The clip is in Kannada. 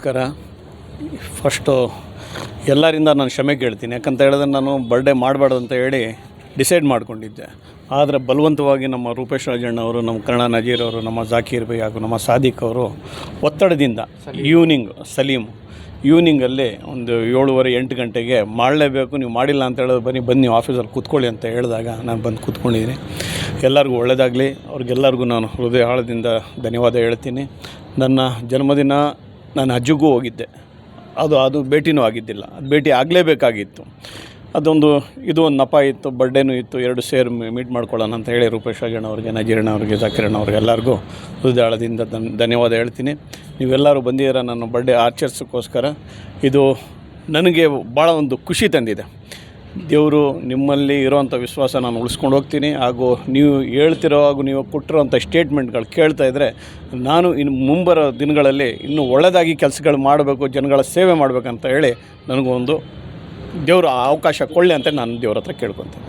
ನಮಸ್ಕಾರ. ಫಸ್ಟು ಎಲ್ಲರಿಂದ ನಾನು ಕ್ಷಮೆ ಕೇಳ್ತೀನಿ. ಯಾಕಂತ ಹೇಳಿದ್ರೆ ನಾನು ಬರ್ಡೇ ಮಾಡಬಾರ್ದು ಅಂತ ಹೇಳಿ ಡಿಸೈಡ್ ಮಾಡ್ಕೊಂಡಿದ್ದೆ. ಆದರೆ ಬಲವಂತವಾಗಿ ನಮ್ಮ ರೂಪೇಶ್ ರಾಜಣ್ಣವರು, ನಮ್ಮ ಕರ್ಣ ನಜೀರ್ ಅವರು, ನಮ್ಮ ಜಾಕೀರ್ ಬೈ ಹಾಗೂ ನಮ್ಮ ಸಾದಿಕ್ ಅವರು ಒತ್ತಡದಿಂದ ಈವ್ನಿಂಗಲ್ಲಿ ಒಂದು 7:30-8 ಗಂಟೆಗೆ ಮಾಡಲೇಬೇಕು, ನೀವು ಮಾಡಿಲ್ಲ ಅಂತ ಹೇಳಿದ್ರೆ ಬಂದು ನೀವು ಆಫೀಸಲ್ಲಿ ಕೂತ್ಕೊಳ್ಳಿ ಅಂತ ಹೇಳಿದಾಗ ನಾನು ಬಂದು ಕೂತ್ಕೊಂಡಿದ್ದೀನಿ. ಎಲ್ಲರಿಗೂ ಒಳ್ಳೆಯದಾಗಲಿ. ಅವ್ರಿಗೆಲ್ಲರಿಗೂ ನಾನು ಹೃದಯ ಆಳದಿಂದ ಧನ್ಯವಾದ ಹೇಳ್ತೀನಿ. ನನ್ನ ಜನ್ಮದಿನ ನಾನು ಅಜ್ಜಿಗೂ ಹೋಗಿದ್ದೆ, ಅದು ಭೇಟಿನೂ ಆಗಿದ್ದಿಲ್ಲ. ಅದು ಭೇಟಿ ಆಗಲೇಬೇಕಾಗಿತ್ತು. ಇದು ಒಂದು ನಪ ಇತ್ತು, ಬರ್ಡೇನೂ ಇತ್ತು, ಎರಡು ಸೇರಿ ಮೀಟ್ ಮಾಡ್ಕೊಳ್ಳೋಣ ಅಂತ ಹೇಳಿ ರೂಪೇಶ್ ರಾಜಣ್ಣವ್ರಿಗೆ, ನಜೀರಣ್ಣ ಅವ್ರಿಗೆ, ಜಾಕಿರಣ್ಣ ಅವ್ರಿಗೆ ಎಲ್ಲರಿಗೂ ಹೃದಯಾಳದಿಂದ ಧನ್ಯವಾದ ಹೇಳ್ತೀನಿ. ನೀವೆಲ್ಲರೂ ಬಂದಿದ್ದೀರ ನನ್ನ ಬರ್ಡೇ ಆಚರಿಸೋಕ್ಕೋಸ್ಕರ. ಇದು ನನಗೆ ಭಾಳ ಒಂದು ಖುಷಿ ತಂದಿದೆ. ದೇವರು ನಿಮ್ಮಲ್ಲಿ ಇರೋವಂಥ ವಿಶ್ವಾಸ ನಾನು ಉಳಿಸ್ಕೊಂಡು ಹೋಗ್ತೀನಿ. ಹಾಗೂ ನೀವು ಹಾಗೂ ನೀವು ಕೊಟ್ಟಿರೋವಂಥ ಸ್ಟೇಟ್ಮೆಂಟ್ಗಳು ಕೇಳ್ತಾ ಇದ್ದರೆ ನಾನು ಇನ್ನು ಮುಂಬರೋ ದಿನಗಳಲ್ಲಿ ಇನ್ನೂ ಒಳ್ಳೆಯದಾಗಿ ಕೆಲಸಗಳು ಮಾಡಬೇಕು, ಜನಗಳ ಸೇವೆ ಮಾಡಬೇಕಂತ ಹೇಳಿ ನನಗೊಂದು ದೇವರು ಅವಕಾಶ ಕೊಡಲಿ ಅಂತ ನಾನು ದೇವ್ರ ಹತ್ರ ಕೇಳ್ಕೊತೀನಿ.